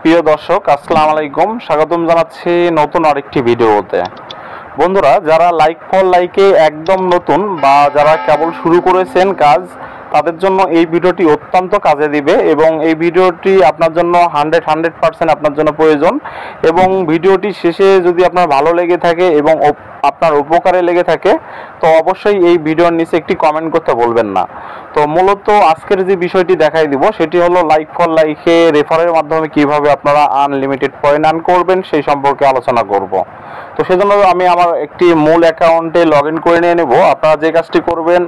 প্রিয় দর্শক, আসসালামু আলাইকুম। স্বাগতম জানাচ্ছি নতুন আরেকটি ভিডিওতে। বন্ধুরা, যারা লাইক ফর লাইকে একদম নতুন বা যারা কেবল শুরু করেছেন কাজ, তাদের জন্য এই ভিডিওটি অত্যন্ত কাজে দিবে এবং এই ভিডিওটি আপনার জন্য 100% আপনার জন্য প্রয়োজন। এবং ভিডিওটি শেষে যদি আপনার ভালো লেগে থাকে এবং আপনার উপকারে লেগে থাকে, তো অবশ্যই এই ভিডিওর নিচে একটি কমেন্ট করতে বলবেন না। তো মূলত আজকের যে বিষয়টি দেখাই দিব সেটি হলো লাইক ফর লাইকে রেফারের মাধ্যমে কিভাবে আপনারা আনলিমিটেড পয়েন্ট আর্ন করবেন সেই সম্পর্কে আলোচনা করব। তো সেজন্য আমি আমার একটি মূল অ্যাকাউন্টে লগ ইন করে নিয়ে নেব। আপনারা যে কাজটি করবেন,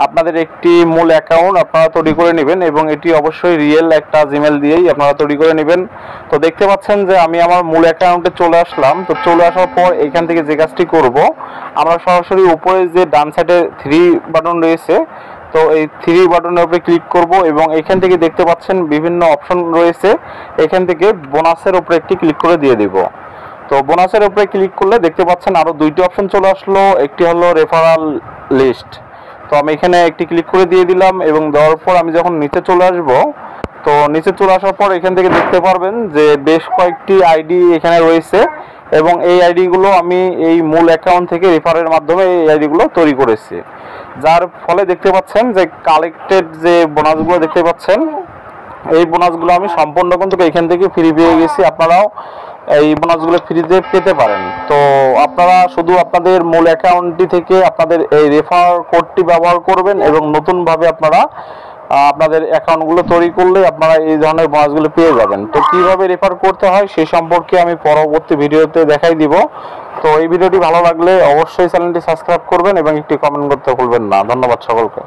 আপনাদের একটি মূল অ্যাকাউন্ট আপনারা তৈরি করে নেবেন এবং এটি অবশ্যই রিয়েল একটা জিমেল দিয়েই আপনারা তৈরি করে নেবেন। তো দেখতে পাচ্ছেন যে আমি আমার মূল অ্যাকাউন্টে চলে আসলাম। তো চলে আসার পর এখান থেকে যে কাজটি করব, আমরা সরাসরি উপরে যে ডান সাইডে 3 বাটন রয়েছে, তো এই 3 বাটনের উপরে ক্লিক করব এবং এখান থেকে দেখতে পাচ্ছেন বিভিন্ন অপশন রয়েছে। এখান থেকে বোনাসের উপরে একটি ক্লিক করে দিয়ে দিব। তো বোনাসের উপরে ক্লিক করলে দেখতে পাচ্ছেন আরও 2টি অপশন চলে আসলো। একটি হলো রেফারাল লিস্ট। তো আমি এখানে একটি ক্লিক করে দিয়ে দিলাম এবং দেওয়ার পর আমি যখন নিচে চলে আসব, তো নিচে চলে আসার পর এখান থেকে দেখতে পারবেন যে বেশ কয়েকটি আইডি এখানে রয়েছে এবং এই আইডিগুলো আমি এই মূল অ্যাকাউন্ট থেকে রেফারের মাধ্যমে এই আইডিগুলো তৈরি করেছি। যার ফলে দেখতে পাচ্ছেন যে কালেক্টেড যে বোনাসগুলো দেখতে পাচ্ছেন, এই বোনাসগুলো আমি সম্পূর্ণ কিন্তু এখান থেকে ফ্রি পেয়ে গেছি। আপনারাও এই বোনাসগুলো ফ্রিতে পেতে পারেন। তো আপনারা শুধু আপনাদের মূল অ্যাকাউন্টটি থেকে আপনাদের এই রেফার কোডটি ব্যবহার করবেন এবং নতুনভাবে আপনারা আপনাদের অ্যাকাউন্টগুলো তৈরি করলে আপনারা এই ধরনের বোনাসগুলো পেয়ে যাবেন। তো কিভাবে রেফার করতে হয় সেই সম্পর্কে আমি পরবর্তী ভিডিওতে দেখাই দিব। তো এই ভিডিওটি ভালো লাগলে অবশ্যই চ্যানেলটি সাবস্ক্রাইব করবেন এবং একটি কমেন্ট করতে ভুলবেন না। ধন্যবাদ সকলকে।